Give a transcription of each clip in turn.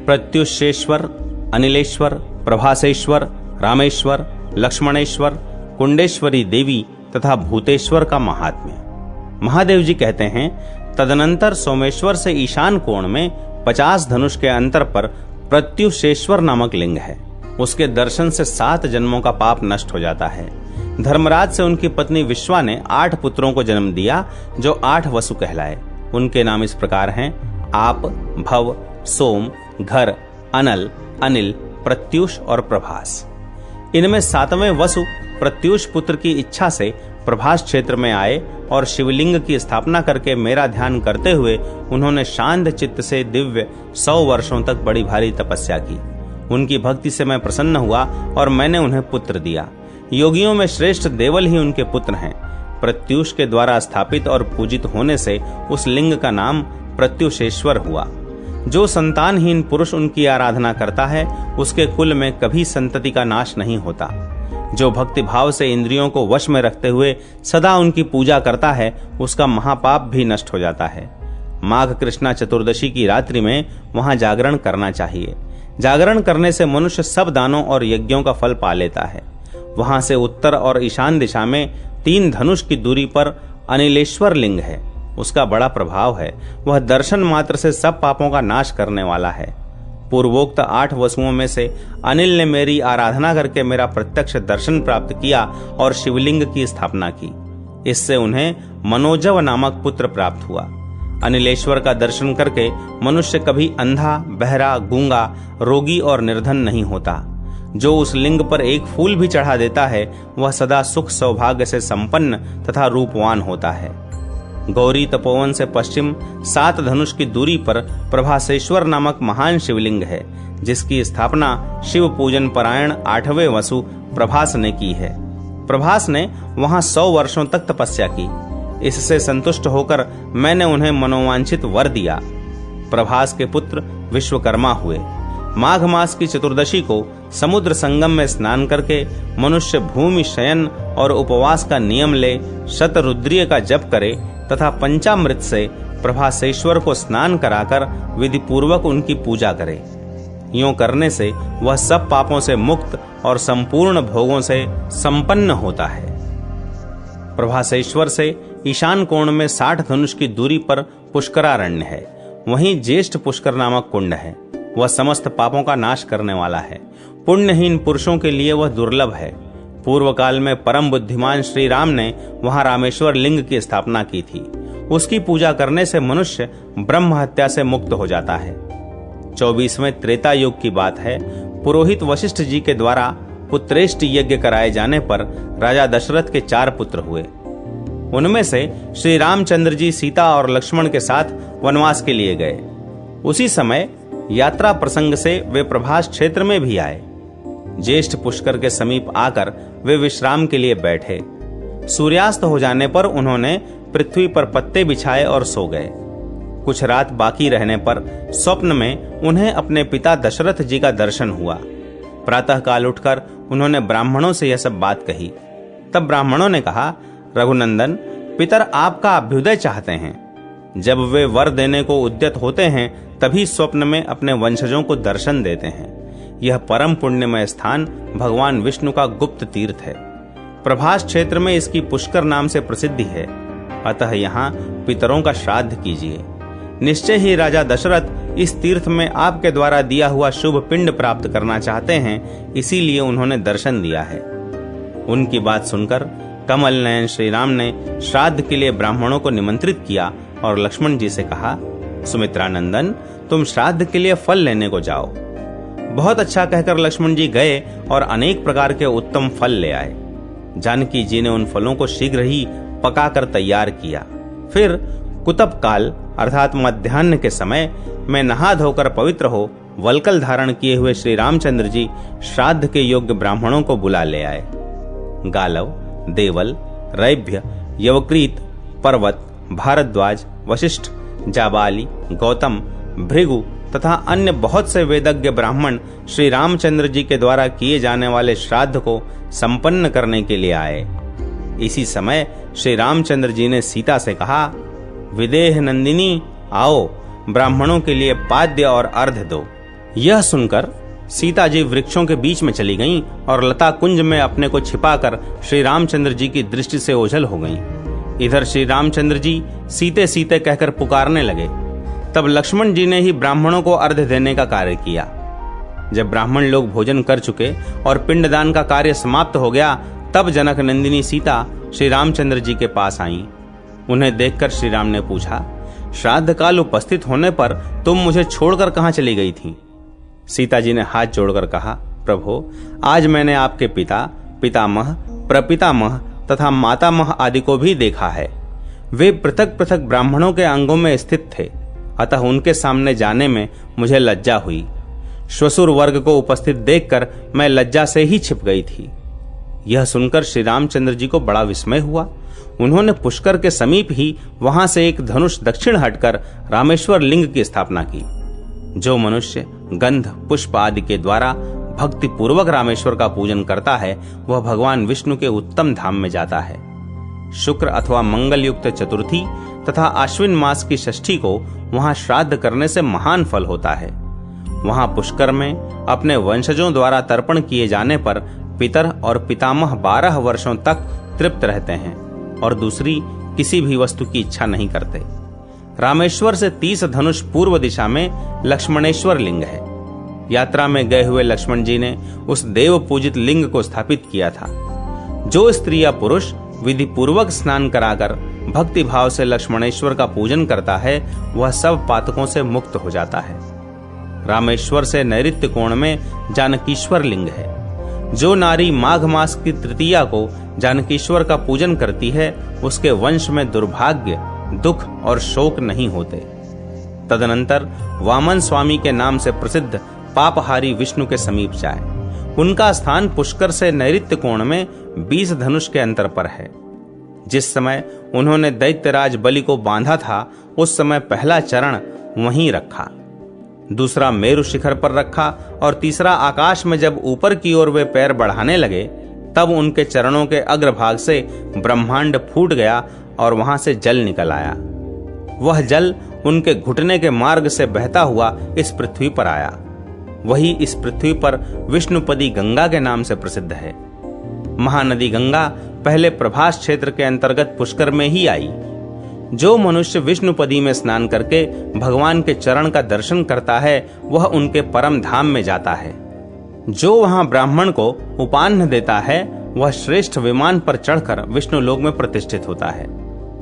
प्रत्युषेश्वर, अनिलेश्वर, प्रभासेश्वर, रामेश्वर, लक्ष्मणेश्वर, कुंडेश्वरी देवी तथा भूतेश्वर का महात्म्य। महादेव जी कहते हैं, तदनंतर सोमेश्वर से ईशान कोण में 50 धनुष के अंतर पर प्रत्युषेश्वर नामक लिंग है। उसके दर्शन से 7 जन्मों का पाप नष्ट हो जाता है। धर्मराज से उनकी पत्नी विश्वा ने 8 पुत्रों को जन्म दिया, जो 8 वसु कहलाए। उनके नाम इस प्रकार हैं: आप, भव, सोम, घर, अनल, अनिल, प्रत्युष और प्रभास। इनमें 7वें वसु प्रत्युष पुत्र की इच्छा से प्रभास क्षेत्र में आए और शिवलिंग की स्थापना करके मेरा ध्यान करते हुए उन्होंने शांत चित्त से दिव्य 100 वर्षों तक बड़ी भारी तपस्या की। उनकी भक्ति से मैं प्रसन्न हुआ और मैंने उन्हें पुत्र दिया। योगियों में श्रेष्ठ देवल ही उनके पुत्र हैं। प्रत्युष के द्वारा स्थापित और पूजित होने से उस लिंग का नाम प्रत्युषेश्वर हुआ। जो संतानहीन पुरुष उनकी आराधना करता है, उसके कुल में कभी संतति का नाश नहीं होता। जो भक्ति भाव से इंद्रियों को वश में रखते हुए सदा उनकी पूजा करता है, उसका महापाप भी नष्ट हो जाता है। माघ कृष्णा चतुर्दशी की रात्रि में वहां जागरण करना चाहिए। जागरण करने से मनुष्य सब दानों और यज्ञों का फल पा लेता है। वहां से उत्तर और ईशान दिशा में 3 धनुष की दूरी पर अनिलेश्वर लिंग है। उसका बड़ा प्रभाव है। वह दर्शन मात्र से सब पापों का नाश करने वाला है। पूर्वोक्त 8 वसुओं में से अनिल ने मेरी आराधना करके मेरा प्रत्यक्ष दर्शन प्राप्त किया और शिवलिंग की स्थापना की। इससे उन्हें मनोजव नामक पुत्र प्राप्त हुआ। अनिलेश्वर का दर्शन करके मनुष्य कभी अंधा, बहरा, गूंगा, रोगी और निर्धन नहीं होता। जो उस लिंग पर एक फूल भी चढ़ा देता है, वह सदा सुख सौभाग्य से संपन्न तथा रूपवान होता है। गौरी तपोवन से पश्चिम 7 धनुष की दूरी पर प्रभासेश्वर नामक महान शिवलिंग है, जिसकी स्थापना शिव पूजन परायण 8वें वसु प्रभास ने की है। प्रभास ने वहां 100 वर्षों तक तपस्या की। इससे संतुष्ट होकर मैंने उन्हें मनोवांछित वर दिया। प्रभास के पुत्र विश्वकर्मा हुए। माघ मास की चतुर्दशी को समुद्र संगम में स्नान करके मनुष्य भूमि शयन और उपवास का नियम ले, शतरुद्रीय का जप करे तथा पंचामृत से प्रभासेश्वर को स्नान कराकर विधि पूर्वक उनकी पूजा करे। यूं करने से वह सब पापों से मुक्त और संपूर्ण भोगों से संपन्न होता है। प्रभासेश्वर से ईशान कोण में 60 धनुष की दूरी पर पुष्करारण्य है। वहीं ज्येष्ठ पुष्कर नामक कुंड है। वह समस्त पापों का नाश करने वाला है। पुण्यहीन पुरुषों के लिए वह दुर्लभ है। पूर्व काल में परम बुद्धिमान श्री राम ने वहां रामेश्वर लिंग की स्थापना की थी। उसकी पूजा करने से मनुष्य ब्रह्म हत्या से मुक्त हो जाता है। 24वें त्रेता युग की बात है। पुरोहित वशिष्ठ जी के द्वारा पुत्रेष्ट यज्ञ कराए जाने पर राजा दशरथ के 4 पुत्र हुए। उनमें से श्री रामचंद्र जी सीता और लक्ष्मण के साथ वनवास के लिए गए। उसी समय यात्रा प्रसंग से वे प्रभास क्षेत्र में भी आए। ज्येष्ठ पुष्कर के समीप आकर वे विश्राम के लिए बैठे। सूर्यास्त हो जाने पर उन्होंने पृथ्वी पर पत्ते बिछाए और सो गए। कुछ रात बाकी रहने पर स्वप्न में उन्हें अपने पिता दशरथ जी का दर्शन हुआ। प्रातःकाल उठकर उन्होंने ब्राह्मणों से यह सब बात कही। तब ब्राह्मणों ने कहा, रघुनंदन, पितर आपका अभ्युदय चाहते हैं। जब वे वर देने को उद्यत होते हैं, तभी स्वप्न में अपने वंशजों को दर्शन देते हैं। यह परम पुण्यमय स्थान भगवान विष्णु का गुप्त तीर्थ है। प्रभास क्षेत्र में इसकी पुष्कर नाम से प्रसिद्धि है। अतः यहाँ पितरों का श्राद्ध कीजिए। निश्चय ही राजा दशरथ इस तीर्थ में आपके द्वारा दिया हुआ शुभ पिंड प्राप्त करना चाहते हैं, इसीलिए उन्होंने दर्शन दिया है। उनकी बात सुनकर कमल नयन श्री राम ने श्राद्ध के लिए ब्राह्मणों को निमंत्रित किया और लक्ष्मण जी से कहा, सुमित्रानंदन, तुम श्राद्ध के लिए फल लेने को जाओ। बहुत अच्छा कहकर लक्ष्मण जी गए और अनेक प्रकार के उत्तम फल ले आए। जानकी जी ने उन फलों को शीघ्र ही पकाकर तैयार किया। फिर कुतप काल अर्थात मध्याह्न के समय में नहा धोकर पवित्र हो वल्कल धारण किए हुए श्री रामचंद्र जी श्राद्ध के योग्य ब्राह्मणों को बुला ले आए। गालव, देवल, रैभ्य, यवक्रीत, पर्वत, भारद्वाज, वशिष्ठ, जाबाली, गौतम, भृगु तथा अन्य बहुत से वेदज्ञ ब्राह्मण श्री रामचंद्र जी के द्वारा किए जाने वाले श्राद्ध को संपन्न करने के लिए आए। इसी समय श्री रामचंद्र जी ने सीता से कहा, विदेह नंदिनी, आओ, ब्राह्मणों के लिए पाद्य और अर्घ्य दो। यह सुनकर सीता जी वृक्षों के बीच में चली गईं और लता कुंज में अपने को छिपाकर श्री रामचंद्र जी की दृष्टि से ओझल हो गईं। इधर श्री रामचंद्र जी सीते सीते कहकर पुकारने लगे। तब लक्ष्मण जी ने ही ब्राह्मणों को अर्घ्य देने का कार्य किया। जब ब्राह्मण लोग भोजन कर चुके और पिंडदान का कार्य समाप्त हो गया, तब जनक नंदिनी सीता श्री रामचंद्र जी के पास आईं। उन्हें देखकर श्री राम ने पूछा, श्राद्ध काल उपस्थित होने पर तुम मुझे छोड़कर कहां चली गई थी? सीता जी ने हाथ जोड़कर कहा, प्रभु, आज मैंने आपके पिता, पितामह, प्रपितामह तथा मातामह आदि को भी देखा है। वे पृथक पृथक ब्राह्मणों के अंगों में स्थित थे, अतः उनके सामने जाने में मुझे लज्जा हुई। श्वशुर वर्ग को उपस्थित देखकर मैं लज्जा से ही छिप गई थी। यह सुनकर श्री रामचंद्र जी को बड़ा विस्मय हुआ। उन्होंने पुष्कर के समीप ही वहां से एक धनुष दक्षिण हटकर रामेश्वर लिंग की स्थापना की। जो मनुष्य गंध, पुष्प आदि के द्वारा भक्ति पूर्वक रामेश्वर का पूजन करता है, वह भगवान विष्णु के उत्तम धाम में जाता है। शुक्र अथवा मंगल युक्त चतुर्थी तथा आश्विन मास की षष्ठी को वहां श्राद्ध करने से महान फल होता है। वहां पुष्कर में अपने वंशजों द्वारा तर्पण किए जाने पर पितर और पितामह 12 वर्षों तक तृप्त रहते हैं और दूसरी किसी भी वस्तु की इच्छा नहीं करते। रामेश्वर से 30 धनुष पूर्व दिशा में लक्ष्मणेश्वर लिंग है। यात्रा में गए हुए लक्ष्मण जी ने उस देव पूजित लिंग को स्थापित किया था। जो स्त्री या पुरुष विधि पूर्वक स्नान कराकर भक्ति भाव से लक्ष्मणेश्वर का पूजन करता है, वह सब पातकों से मुक्त हो जाता है। रामेश्वर से नैऋत्य कोण में जानकीश्वर लिंग है। जो नारी माघ मास की तृतीया को जानकीश्वर का पूजन करती है, उसके वंश में दुर्भाग्य, दुख और शोक नहीं होते। तदनंतर वामन स्वामी के नाम से प्रसिद्ध पापहारी विष्णु के समीप जाए। उनका स्थान पुष्कर से नैऋत्य कोण में 20 धनुष के अंतर पर है। जिस समय उन्होंने दैत्यराज बलि को बांधा था, उस समय पहला चरण वहीं रखा, दूसरा मेरु शिखर पर रखा और तीसरा आकाश में जब ऊपर की ओर वे पैर बढ़ाने लगे, तब उनके चरणों के अग्रभाग से ब्रह्मांड फूट गया और वहां से जल निकल आया। वह जल उनके घुटने के मार्ग से बहता हुआ इस पृथ्वी पर आया। वही इस पृथ्वी पर विष्णुपदी गंगा के नाम से प्रसिद्ध है। महानदी गंगा पहले प्रभास क्षेत्र के अंतर्गत पुष्कर में ही आई। जो मनुष्य विष्णुपदी में स्नान करके भगवान के चरण का दर्शन करता है, वह उनके परम धाम में जाता है। जो वहां ब्राह्मण को उपान्न देता है, वह श्रेष्ठ विमान पर चढ़कर विष्णु लोक में प्रतिष्ठित होता है।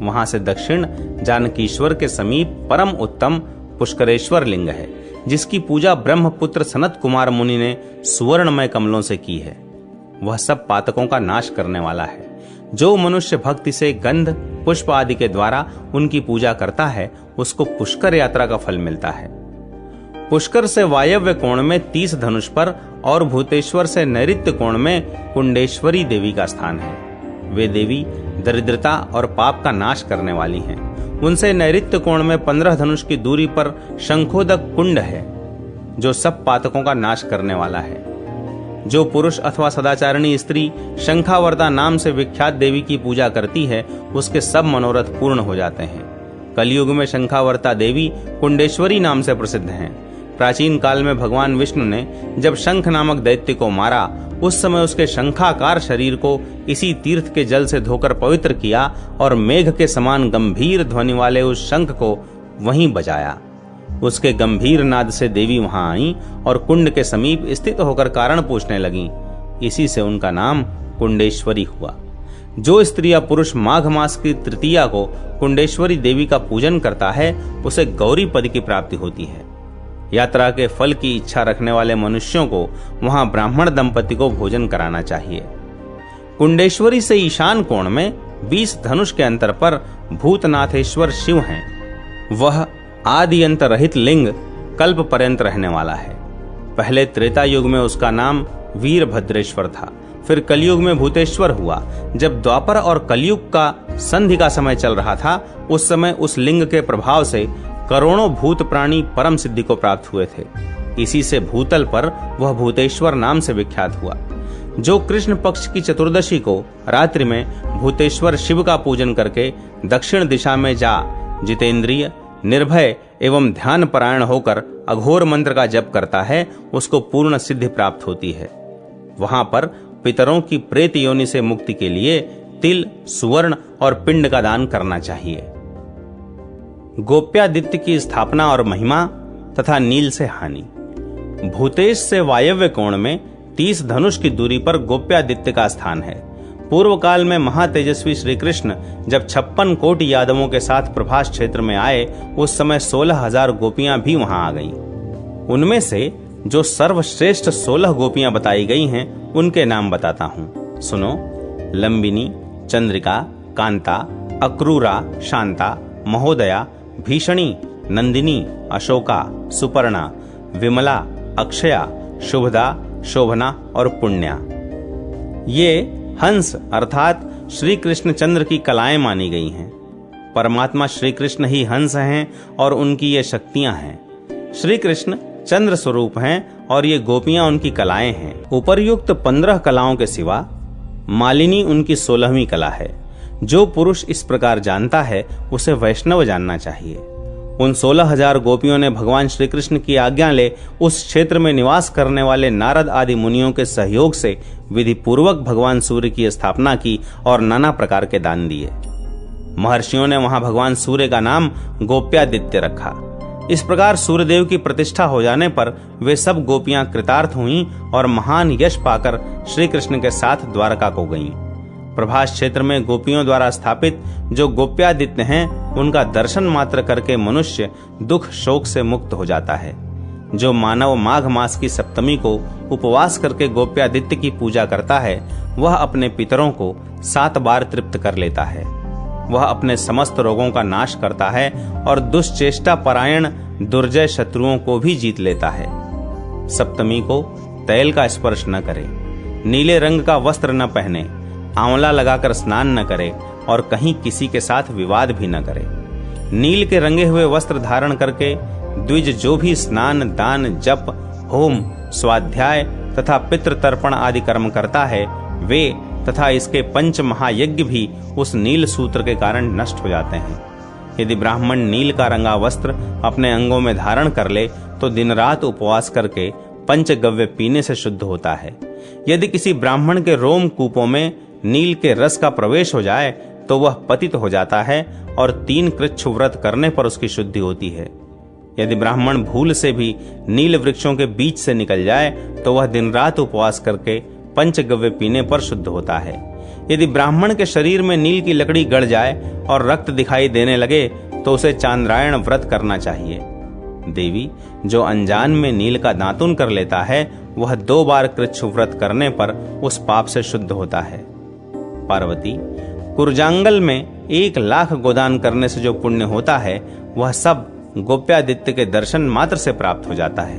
वहां से दक्षिण जानकीश्वर के समीप परम उत्तम पुष्करेश्वर लिंग है, जिसकी पूजा ब्रह्मपुत्र सनत कुमार मुनि ने सुवर्णमय कमलों से की है। वह सब पातकों का नाश करने वाला है। जो मनुष्य भक्ति से गंध, पुष्प आदि के द्वारा उनकी पूजा करता है, उसको पुष्कर यात्रा का फल मिलता है। पुष्कर से वायव्य कोण में 30 धनुष पर और भूतेश्वर से नैऋत्य कोण में कुंडेश्वरी देवी का स्थान है। वे देवी दरिद्रता और पाप का नाश करने वाली हैं। उनसे नैऋत्य कोण में 15 धनुष की दूरी पर शंखोदक कुंड है, जो सब पातकों का नाश करने वाला है। जो पुरुष अथवा सदाचारिणी स्त्री शंखावर्ता नाम से विख्यात देवी की पूजा करती है, उसके सब मनोरथ पूर्ण हो जाते हैं। कलयुग में शंखावर्ता देवी कुंडेश्वरी नाम से प्रसिद्ध हैं। प्राचीन काल में भगवान विष्णु ने जब शंख नामक दैत्य को मारा, उस समय उसके शंखाकार शरीर को इसी तीर्थ के जल से धोकर पवित्र किया और मेघ के समान गंभीर ध्वनि वाले उस शंख को वहीं बजाया। उसके गंभीर नाद से देवी वहां आईं और कुंड के समीप स्थित होकर कारण पूछने लगीं। इसी से उनका नाम कुंडेश्वरी हुआ। जो स्त्री या पुरुष माघ मास की तृतीया को कुंडेश्वरी देवी का पूजन करता है, उसे गौरी पद की प्राप्ति होती है। यात्रा के फल की इच्छा रखने वाले मनुष्यों को वहां ब्राह्मण दंपति को भोजन कराना चाहिए। कुंडेश्वरी से ईशान कोण में 20 धनुष के अंतर पर भूतनाथेश्वर शिव हैं। वह आदि अंत रहित लिंग कल्प पर्यंत रहने वाला है। पहले त्रेता युग में उसका नाम वीरभद्रेश्वर था, फिर कलयुग में भूतेश्वर हुआ। जब द्वापर और कलयुग का संधि का समय चल रहा था, उस समय उस लिंग के प्रभाव से करोड़ों भूत प्राणी परम सिद्धि को प्राप्त हुए थे। इसी से भूतल पर वह भूतेश्वर नाम से विख्यात हुआ। जो कृष्ण पक्ष की चतुर्दशी को रात्रि में भूतेश्वर शिव का पूजन करके दक्षिण दिशा में जा जितेंद्रिय, निर्भय एवं ध्यान परायण होकर अघोर मंत्र का जप करता है उसको पूर्ण सिद्धि प्राप्त होती है। वहां पर पितरों की प्रेत योनि से मुक्ति के लिए तिल, सुवर्ण और पिंड का दान करना चाहिए। गोप्यादित्य की स्थापना और महिमा तथा नील से हानि। भूतेश से वायव्य कोण में 30 धनुष की दूरी पर गोप्यादित्य का स्थान है। पूर्व काल में महातेजस्वी श्री कृष्ण जब 56 कोटि यादवों के साथ प्रभास क्षेत्र में आए, उस समय 16,000 गोपियां भी वहां आ गईं। उनमें से जो सर्वश्रेष्ठ 16 गोपियां बताई गई हैं, उनके नाम बताता हूं, सुनो। लंबिनी, चंद्रिका, कांता, अक्रूरा, शांता, महोदया, भीषणी, नंदिनी, अशोका, सुपर्णा, विमला, अक्षया, शुभदा, शोभना और पुण्या। ये हंस अर्थात श्री कृष्ण चंद्र की कलाएं मानी गई हैं। परमात्मा श्री कृष्ण ही हंस हैं और उनकी ये शक्तियां हैं। श्री कृष्ण चंद्र स्वरूप हैं और ये गोपियां उनकी कलाएं हैं। उपर्युक्त 15 कलाओं के सिवा मालिनी उनकी 16वीं कला है। जो पुरुष इस प्रकार जानता है उसे वैष्णव जानना चाहिए। उन 16,000 गोपियों ने भगवान श्री कृष्ण की आज्ञा ले उस क्षेत्र में निवास करने वाले नारद आदि मुनियों के सहयोग से विधि पूर्वक भगवान सूर्य की स्थापना की और नाना प्रकार के दान दिए। महर्षियों ने वहां भगवान सूर्य का नाम गोप्यादित्य रखा। इस प्रकार सूर्यदेव की प्रतिष्ठा हो जाने पर वे सब गोपियां कृतार्थ हुईं और महान यश पाकर श्री कृष्ण के साथ द्वारका को गईं। प्रभास क्षेत्र में गोपियों द्वारा स्थापित जो गोप्यादित्य हैं, उनका दर्शन मात्र करके मनुष्य दुख शोक से मुक्त हो जाता है। जो मानव माघ मास की सप्तमी को उपवास करके गोप्यादित्य की पूजा करता है, वह अपने पितरों को 7 बार तृप्त कर लेता है। वह अपने समस्त रोगों का नाश करता है और दुष्चेष्टा परायण दुर्जय शत्रुओं को भी जीत लेता है। सप्तमी को तैल का स्पर्श न करे, नीले रंग का वस्त्र न पहने, आंवला लगाकर स्नान न करे और कहीं किसी के साथ विवाद भी न करे। नील के रंगे हुए वस्त्र धारण करके द्विज जो भी स्नान, दान, जप, होम, स्वाध्याय तथा पितृ तर्पण आदि कर्म करता है, वे तथा इसके 5 महायज्ञ भी उस नील सूत्र के कारण नष्ट हो जाते हैं। यदि ब्राह्मण नील का रंगा वस्त्र अपने अंगों में धारण कर ले तो दिन रात उपवास करके पंचगव्य पीने से शुद्ध होता है। यदि किसी ब्राह्मण के रोम कूपों में नील के रस का प्रवेश हो जाए तो वह पतित हो जाता है और 3 कृच्छ व्रत करने पर उसकी शुद्धि होती है। यदि ब्राह्मण भूल से भी नील वृक्षों के बीच से निकल जाए तो वह दिन रात उपवास करके पंचगव्य पीने पर शुद्ध होता है। यदि ब्राह्मण के शरीर में नील की लकड़ी गड़ जाए और रक्त दिखाई देने लगे तो उसे चांद्रायण व्रत करना चाहिए। देवी, जो अनजान में नील का दातुन कर लेता है, वह 2 बार कृच्छ व्रत करने पर उस पाप से शुद्ध होता है। पार्वती, कुरजांगल में 1,00,000 गोदान करने से जो पुण्य होता है, वह सब गोप्यादित्य के दर्शन मात्र से प्राप्त हो जाता है।